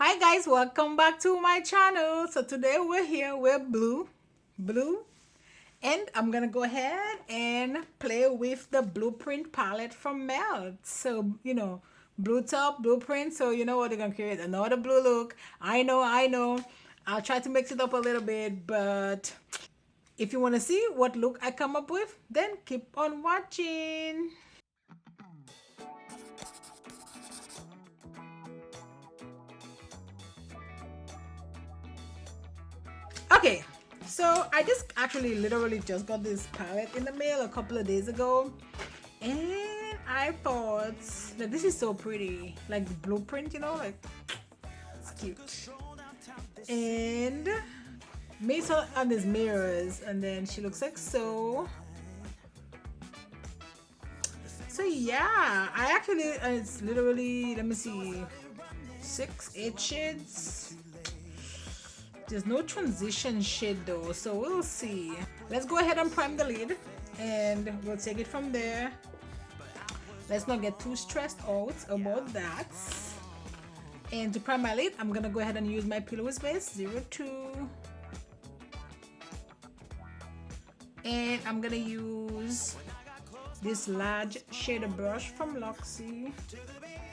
Hi guys, welcome back to my channel. So today we're here with blue, and I'm gonna go ahead and play with the blueprint palette from Melt. So blue top, blueprint. So you know what, they're gonna create another blue look. I know. I'll try to mix it up a little bit, but if you want to see what look I come up with, then keep on watching. Okay, so I just actually literally just got this palette in the mail a couple of days ago, and I thought that this is so pretty, like the blueprint, like it's cute. And made her on these mirrors, and then she looks like so. So yeah, I actually it's literally, let me see, 8 shades. There's no transition shade though, so we'll see. Let's go ahead and prime the lid, and we'll take it from there. Let's not get too stressed out about that. And to prime my lid, I'm gonna go ahead and use my P.Louise Base 02, and I'm gonna use this large shader brush from Luxie.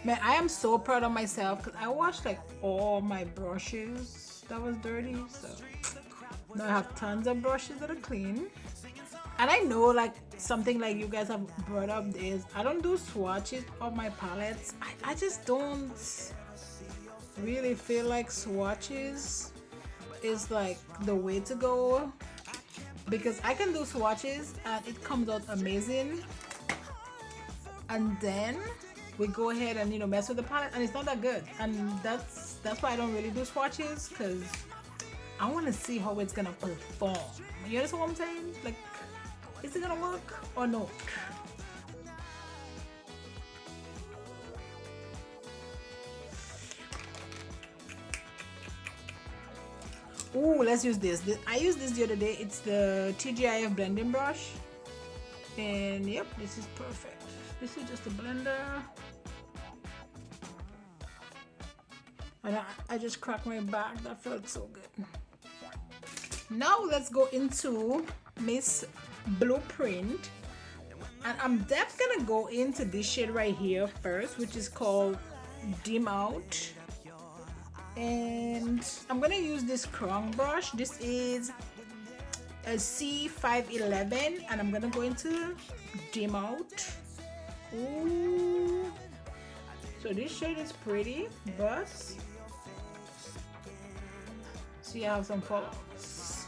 Man, I am so proud of myself because I washed like all my brushes that was dirty, so now I have tons of brushes that are clean. And I know, like, something like you guys have brought up is I don't do swatches of my palettes. I just don't really feel like swatches is like the way to go, because I can do swatches and it comes out amazing, and then we go ahead and mess with the palette and it's not that good. And that's why I don't really do swatches, because I want to see how it's gonna perform. You understand what I'm saying? Like, is it gonna work or no? Ooh, let's use this. I used this the other day. It's the TGIF blending brush, and yep, this is perfect. This is just a blender. And I just cracked my back. That felt so good. Now let's go into Miss Blueprint, and I'm definitely gonna go into this shade right here first, which is called Dim Out. And I'm gonna use this crown brush. This is a C511, and I'm gonna go into Dim Out. Ooh. So this shade is pretty, but see, I have some fallouts.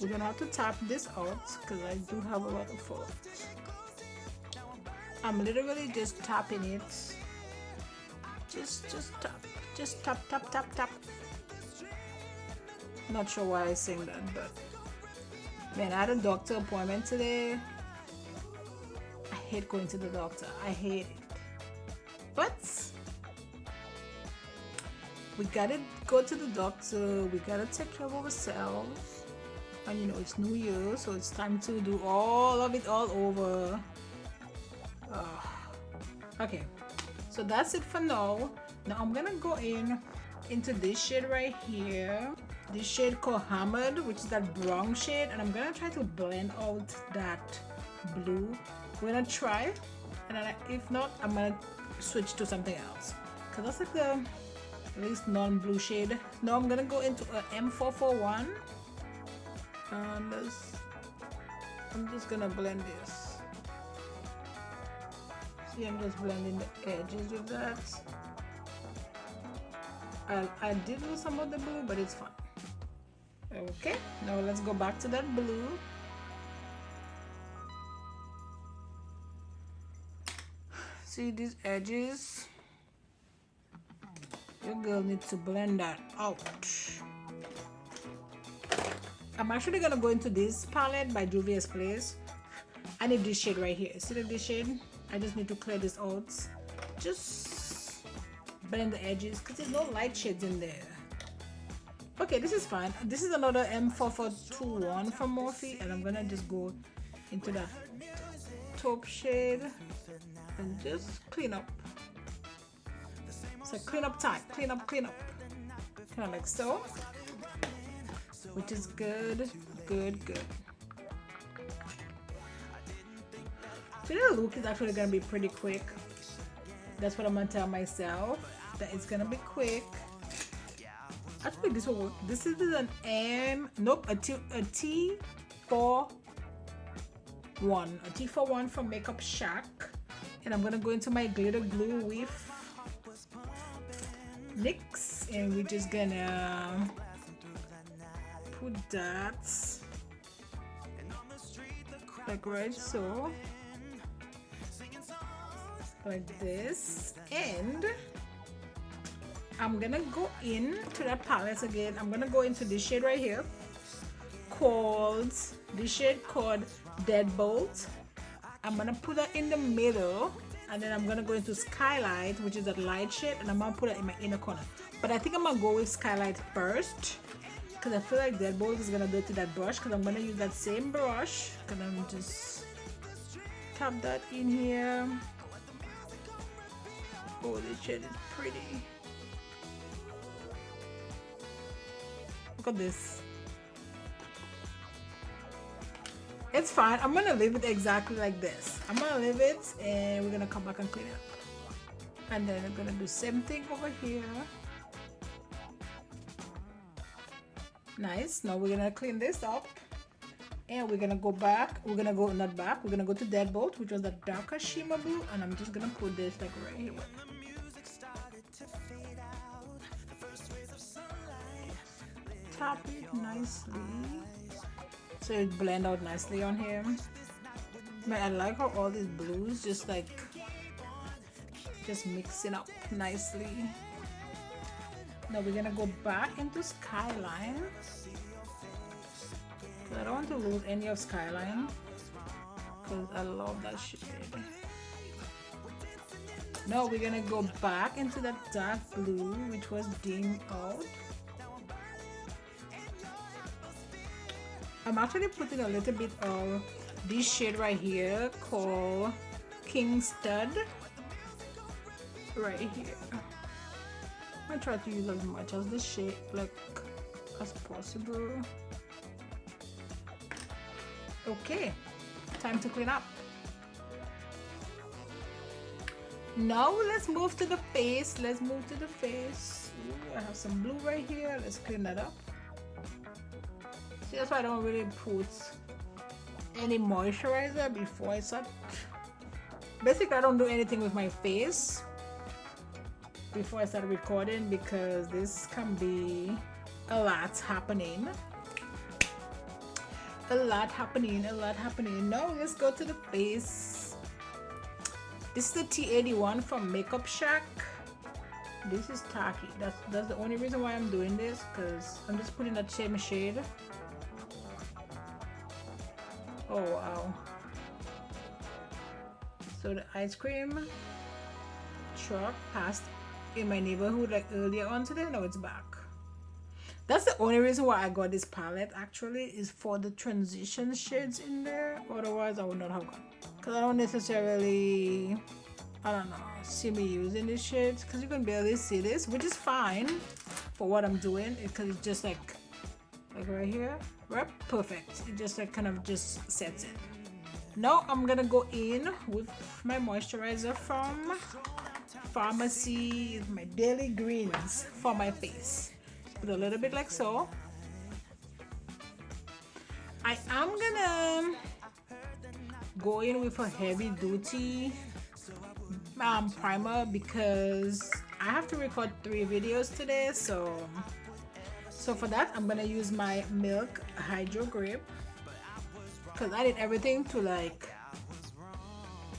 We're gonna have to tap this out because I do have a lot of fallouts. I'm literally just tapping it. Just tap. Not sure why I saying that, but man, I had a doctor appointment today. I hate going to the doctor. I hate it. But we gotta go to the doctor. We gotta take care of ourselves. And it's New Year, so it's time to do all of it all over. Okay, so that's it for now. Now I'm gonna go into this shade right here. This shade called Hammered, which is that brown shade, and I'm gonna try to blend out that blue. We're gonna try, and then if not, I'm gonna switch to something else, because that's like the least non-blue shade. Now I'm gonna go into a M441, and I'm just gonna blend this. See, I'm just blending the edges with that. I did lose some of the blue, but it's fine. Okay, now let's go back to that blue. See these edges? Your girl needs to blend that out. I'm actually gonna go into this palette by Juvia's Place. I need this shade right here. See this shade? I just need to clear this out. Just blend the edges because there's no light shades in there. Okay, this is fine. This is another M441 from Morphe, and I'm gonna just go into that taupe shade. and just clean up. So clean up time, clean up, kind of like so, which is good. Today the look is actually gonna be pretty quick. That's what I'm gonna tell myself, that it's gonna be quick. Actually, this will work. This is an a T41 from Makeup Shack, and I'm gonna go into my glitter glue with Nyx, and we're just gonna put that like right so, like this, and I'm gonna go into that palette again. I'm gonna go into this shade right here called Deadbolt. I'm gonna put that in the middle, and then I'm gonna go into Skylight, which is that light shade, and I'm gonna put it in my inner corner. But I think I'm gonna go with Skylight first, because I feel like Deadbolt is gonna do it to that brush, because I'm gonna use that same brush. And I'm just tap that in here. Oh, this shade is pretty. Look at this. It's fine. I'm gonna leave it exactly like this. I'm gonna leave it, and we're gonna come back and clean it up. And then I'm gonna do same thing over here. Nice. Now we're gonna clean this up, and we're gonna go back. We're gonna go not back. We're gonna go to Deadbolt, which was the darker shimmer blue, and I'm just gonna put this like right here. Tap it nicely so it blend out nicely on here. Man, I like how all these blues just mixing up nicely. Now we're gonna go back into Skyline. I don't want to lose any of Skyline because I love that shade. Now we're gonna go back into that dark blue, which was dimmed out. I'm actually putting a little bit of this shade right here called King Stud right here. I try to use as much as the shade as possible. Okay, time to clean up. Now let's move to the face. Ooh, I have some blue right here. Let's clean that up. See, that's why I don't really put any moisturizer before I start. Basically, I don't do anything with my face before I start recording, because this can be a lot happening. Now let's go to the face. This is the T81 from Makeup Shack. This is tacky. That's the only reason why I'm doing this, because I'm just putting that same shade. Oh wow. So the ice cream truck passed in my neighborhood like earlier on today. Now it's back. That's the only reason why I got this palette, actually, is for the transition shades in there. Otherwise I would not have gone, because I don't necessarily, I don't know, see me using these shades, because you can barely see this, which is fine for what I'm doing, because it's just like right here, right? Perfect. It just kind of just sets it. Now I'm gonna go in with my moisturizer from Pharmacy, my Daily Greens for my face. Put a little bit like so. I am gonna go in with a heavy duty primer, because I have to record 3 videos today, so for that I'm gonna use my Milk Hydro Grip, because I need everything to like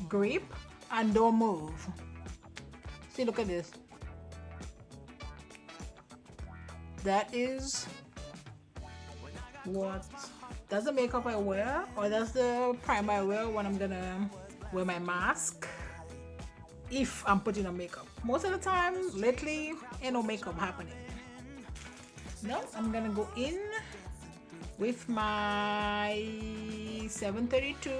grip and don't move. See, look at this. That is what, that's the makeup I wear, or that's the primer I wear when I'm gonna wear my mask, if I'm putting on makeup. Most of the time lately ain't no makeup happening. Now I'm gonna go in with my 732.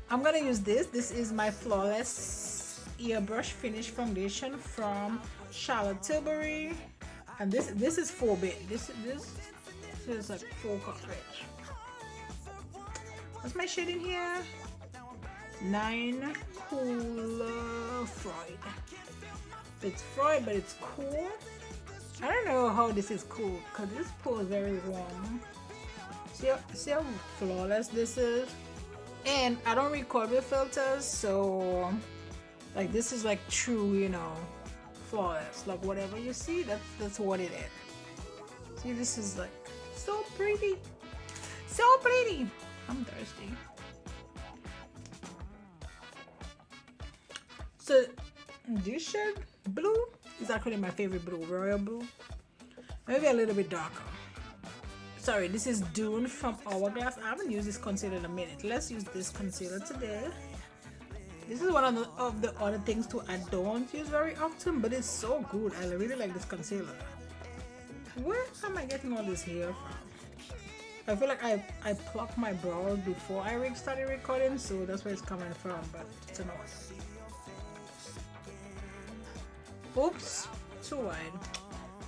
I'm gonna use this. This is my Flawless Airbrush Finish Foundation from Charlotte Tilbury, and this is 4-bit. This is like full coverage. What's my shade in here? 9 Cool Freud. It's Freud, but it's cool. I don't know how this is cool because this pool is very warm. See how flawless this is? And I don't record with filters, so like this is like true, you know, flawless. Like whatever you see, that's what it is. See, this is like so pretty. So pretty. I'm thirsty. So this shade, blue, is actually my favorite blue, royal blue. Maybe a little bit darker. Sorry, this is Dune from Hourglass. I haven't used this concealer in a minute. Let's use this concealer today. This is one of the other things too I don't use very often, but it's so good. I really like this concealer. Where am I getting all this hair from? I feel like I plucked my brows before I started recording, so that's where it's coming from, but it's annoying. Oops, too wide.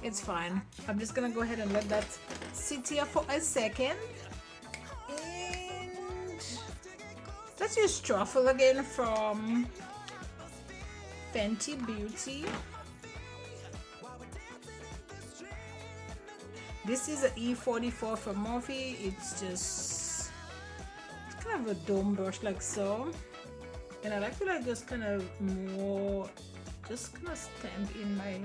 It's fine. I'm just gonna go ahead and let that sit here for a second. And let's use Truffle again from Fenty Beauty. This is an E44 from Morphe. It's kind of a dome brush like so. And I like to like just kind of more, just kind of stamp in my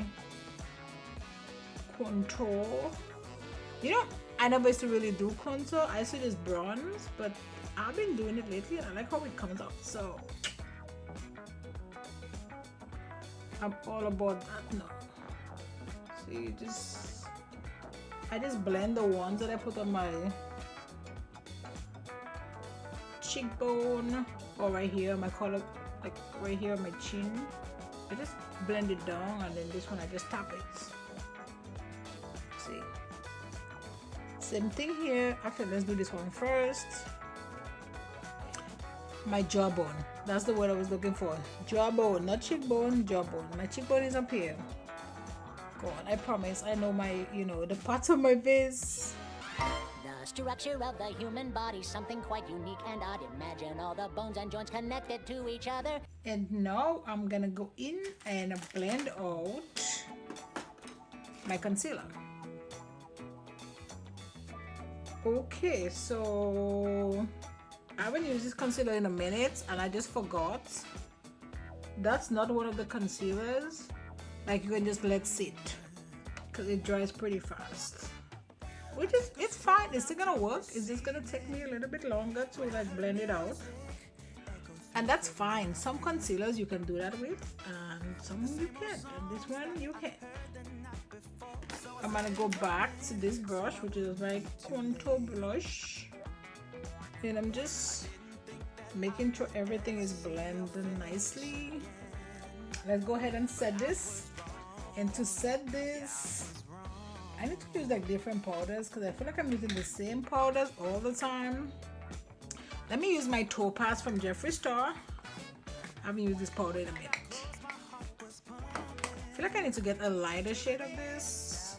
contour. You know, I never used to really do contour. I used to just bronze, but I've been doing it lately and I like how it comes out. So I'm all about that now. See, I just blend the ones that I put on my cheekbone or right here, my color, like right here on my chin. I just blend it down, and then this one I just tap it. See, same thing here. Actually, let's do this one first. My jawbone, that's the word I was looking for. Jawbone, not cheekbone, jawbone. My cheekbone is up here. Go on, I promise I know my, you know, the parts of my face. The structure of the human body, something quite unique and odd. Imagine all the bones and joints connected to each other. And now I'm gonna go in and blend out my concealer. Okay, so I haven't used this concealer in a minute and I just forgot. That's not one of the concealers like you can just let sit, because it dries pretty fast, which is, it's fine. It's still gonna work. It's just gonna take me a little bit longer to like blend it out, and that's fine. Some concealers you can do that with and some you can't, and this one you can. I'm gonna go back to this brush, which is my contour blush, and I'm just making sure everything is blended nicely. Let's go ahead and set this. And to set this, I need to use like different powders because I feel like I'm using the same powders all the time. Let me use my Taupes from Jeffree store. I haven't used this powder in a minute. I feel like I need to get a lighter shade of this.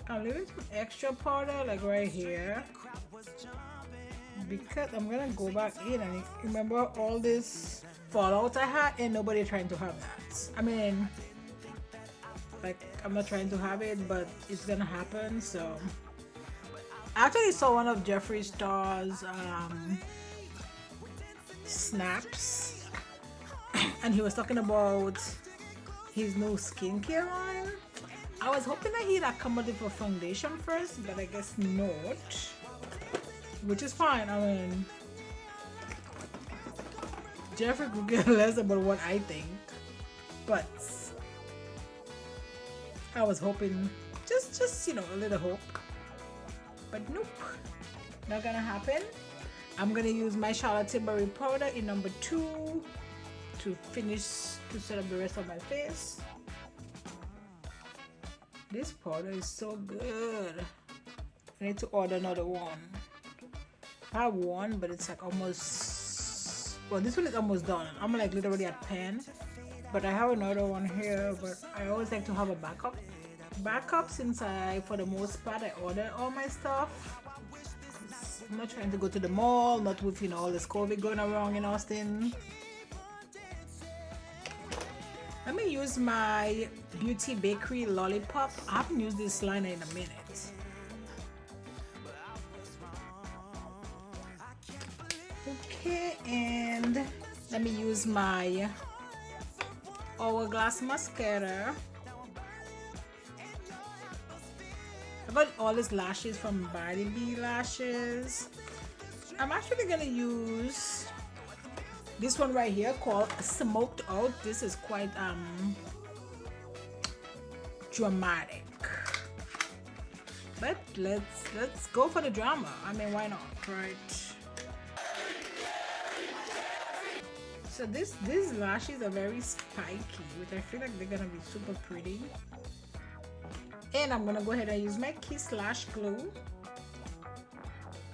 I'm leaving some extra powder like right here, because I'm gonna go back in and remember all this fallout I had, and nobody trying to have that. I mean, like, I'm not trying to have it, but it's gonna happen. So I actually saw one of Jeffree Star's snaps and he was talking about his new skincare line. I was hoping that he'd come out with a foundation first, but I guess not, which is fine. I mean, Jeffree could care less about what I think, but I was hoping, just you know, a little hope, but nope, not gonna happen. I'm gonna use my Charlotte Tilbury powder in number 2 to set up the rest of my face. This powder is so good. I need to order another one. I have one, but it's like almost Well, this one is almost done. I'm like literally at pen, but I have another one here. But I always like to have a backup since for the most part I order all my stuff. I'm not trying to go to the mall, not with all this COVID going around in Austin. Let me use my Beauty Bakerie Lolipop. I haven't used this liner in a minute. Okay, and let me use my Hourglass mascara. I got all these lashes from Bakerie lashes. I'm actually gonna use this one right here called Smoked Out. This is quite dramatic, but let's go for the drama. I mean, why not, right? So these lashes are very spiky, which I feel like they're gonna be super pretty. And I'm gonna go ahead and use my Kiss Lash Glue.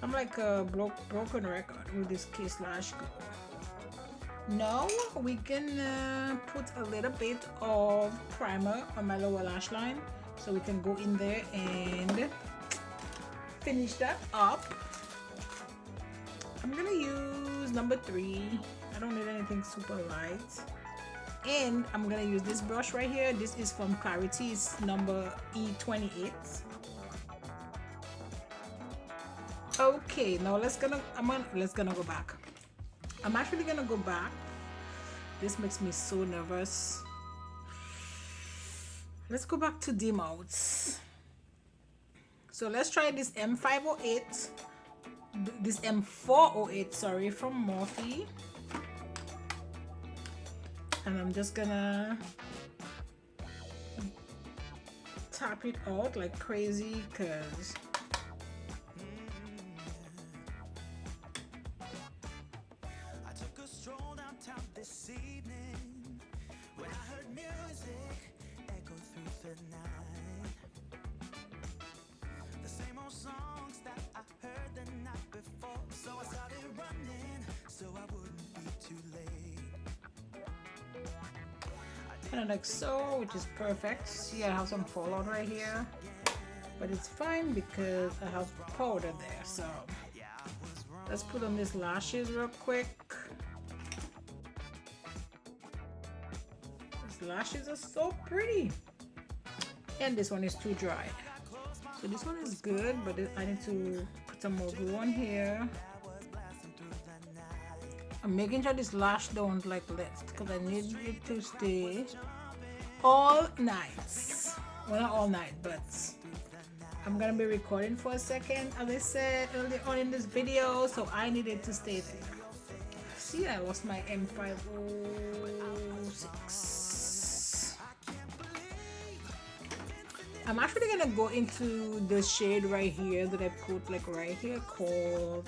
I'm like a broken record with this Kiss Lash Glue. Now we can put a little bit of primer on my lower lash line, so we can go in there and finish that up. I'm gonna use number 3. I don't need anything super light. And I'm gonna use this brush right here. This is from Karity, it's number E28. Okay, now let's gonna go back. I'm actually gonna go back. This makes me so nervous. Let's go back to demotes. So let's try this M508, this M408, sorry, from Morphe. And I'm just gonna tap it out like crazy, because I took a stroll downtown this evening when I heard music echo through the night. The same old songs that I heard the night before. So I started running so I wouldn't be too late. kind of like so, which is perfect. See, I have some fallout right here, but it's fine because I have powder there. So let's put on these lashes real quick. These lashes are so pretty, and this one is too dry. So this one is good, but I need to put some more glue on here. I'm making sure this lash don't like lift, because I need it to stay all night. Well, not all night, but I'm gonna be recording for a second, as I said earlier on in this video, so I needed to stay there. See, I lost my M506. I'm actually gonna go into the shade right here that I put like right here called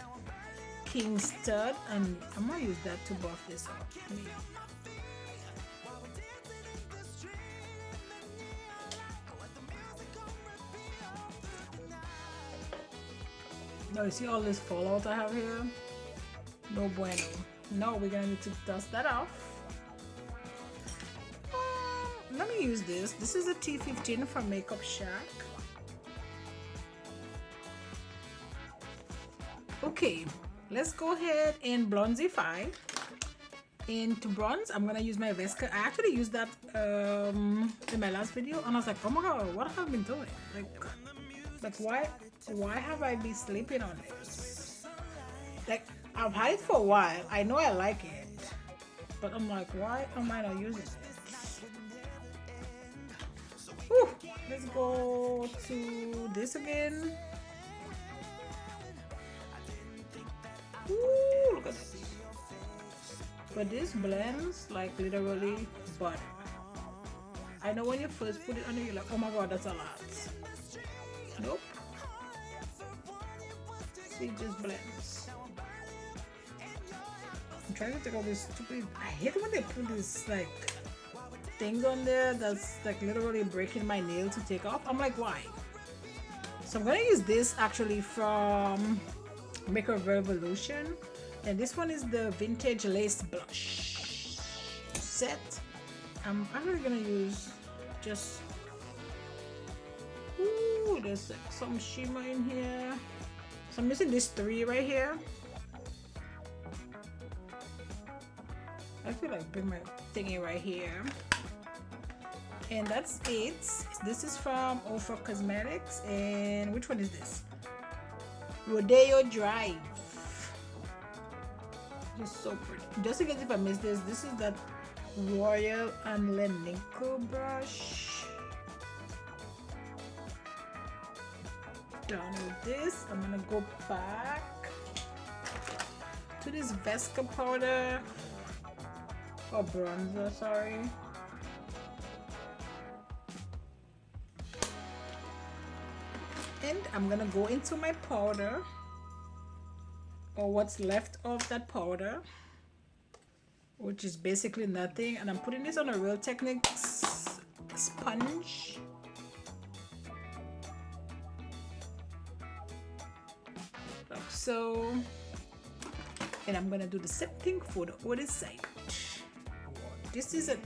King Stud, and I'm gonna use that to buff this up. Now you see all this fallout I have here? No bueno. No, we're gonna need to dust that off. Let me use this. This is a T15 from Makeup Shack. Okay, let's go ahead and bronzify. And to bronze, I'm gonna use my Vesca. I actually used that in my last video, and I was like, oh my god, what have I been doing? Like why have I been sleeping on this? Like, I've had it for a while. I know I like it, but I'm like, why am I not using it? Whew. Let's go to this again. Ooh, look at this. But this blends like literally butter. I know when you first put it on, you're like, oh my god, that's a lot. Nope. See, it just blends. I'm trying to take all this stupid. I hate when they put this like things on there that's like literally breaking my nail to take off. I'm like, why? So I'm gonna use this actually from Makeup Revolution. And this one is the Vintage Lace Blush set. I'm actually gonna use just, ooh, there's like some shimmer in here. So I'm using these 3 right here. I feel like bring my thingy right here. And that's it. This is from Ofra Cosmetics. And which one is this? Rodeo Drive. Just so pretty. Just in case if I miss this, this is that Royal and Lenico brush. Done with this. I'm gonna go back to this Vesca powder, or bronzer, sorry. And I'm gonna go into my powder, or what's left of that powder, which is basically nothing, and I'm putting this on a Real Techniques sponge. Like so. And I'm gonna do the same thing for the other side. This is an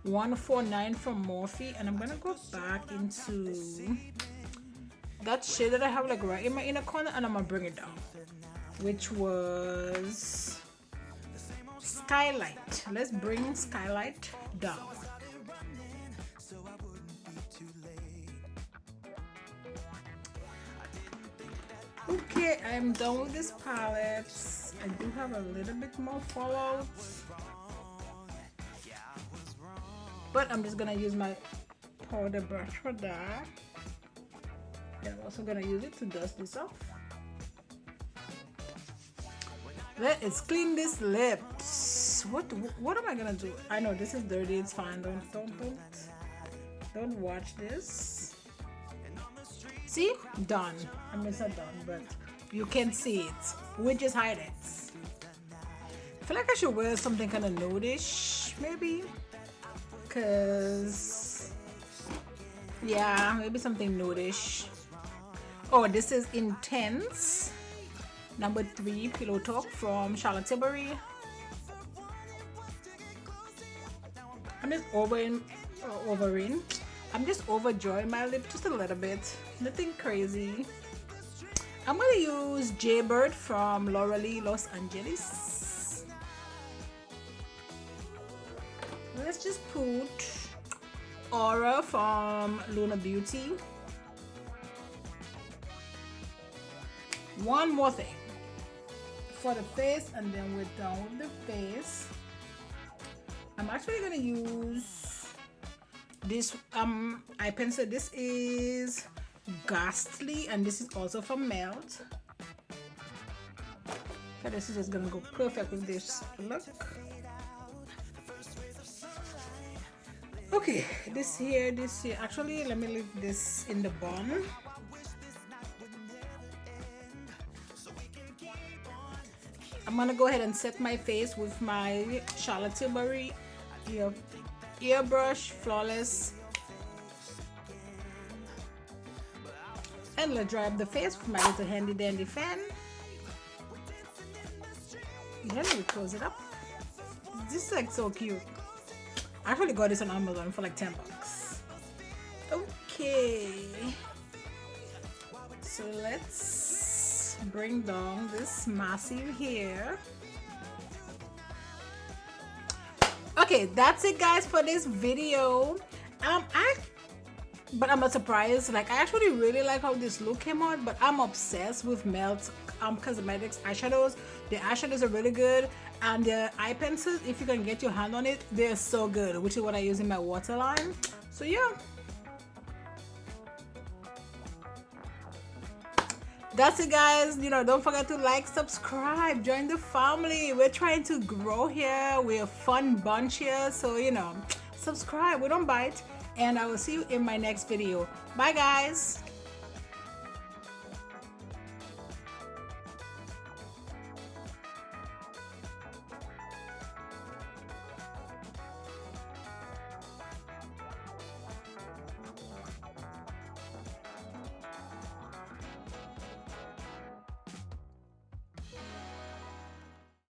M149 from Morphe, and I'm gonna go back into that shade that I have like right in my inner corner, and I'm gonna bring it down, which was Skylight. Let's bring Skylight down. Okay, I'm done with this palette. I do have a little bit more fallouts, but I'm just gonna use my powder brush for that. And I'm also gonna use it to dust this off. Let's clean this lips. What am I gonna do? I know this is dirty. It's fine. Don't watch this. See, done. I mean, it's not done, but you can see it. We just hide it. I feel like I should wear something kind of nude-ish, maybe, cause yeah, maybe something nude-ish. Oh, this is Intense number 3 Pillow Talk from Charlotte Tilbury. I'm just I'm just overjoying my lip just a little bit, nothing crazy. I'm gonna use Jaybird from L'Oreal Los Angeles. Let's just put Aura from Lunar Beauty. One more thing for the face, and then we're done with the face. I'm actually gonna use this eye pencil. This is Ghastly, and this is also from Melt. So this is just gonna go perfect with this look. Okay, this here, actually let me leave this in the bun. I'm gonna go ahead and set my face with my Charlotte Tilbury Airbrush Flawless, and let's dry up the face with my little handy dandy fan. Yeah, let me close it up. This is like so cute. I actually got this on Amazon for like 10 bucks. Okay, so let's bring down this massive hair. Okay, that's it guys for this video. But I'm not surprised. Like, I actually really like how this look came out, but I'm obsessed with Melt Cosmetics eyeshadows. The eyeshadows are really good, and the eye pencils, if you can get your hand on it, they're so good, which is what I use in my waterline. So yeah, that's it guys. You know, don't forget to like, subscribe, join the family. We're trying to grow here. We're a fun bunch here, so you know, subscribe, we don't bite. And I will see you in my next video. Bye guys.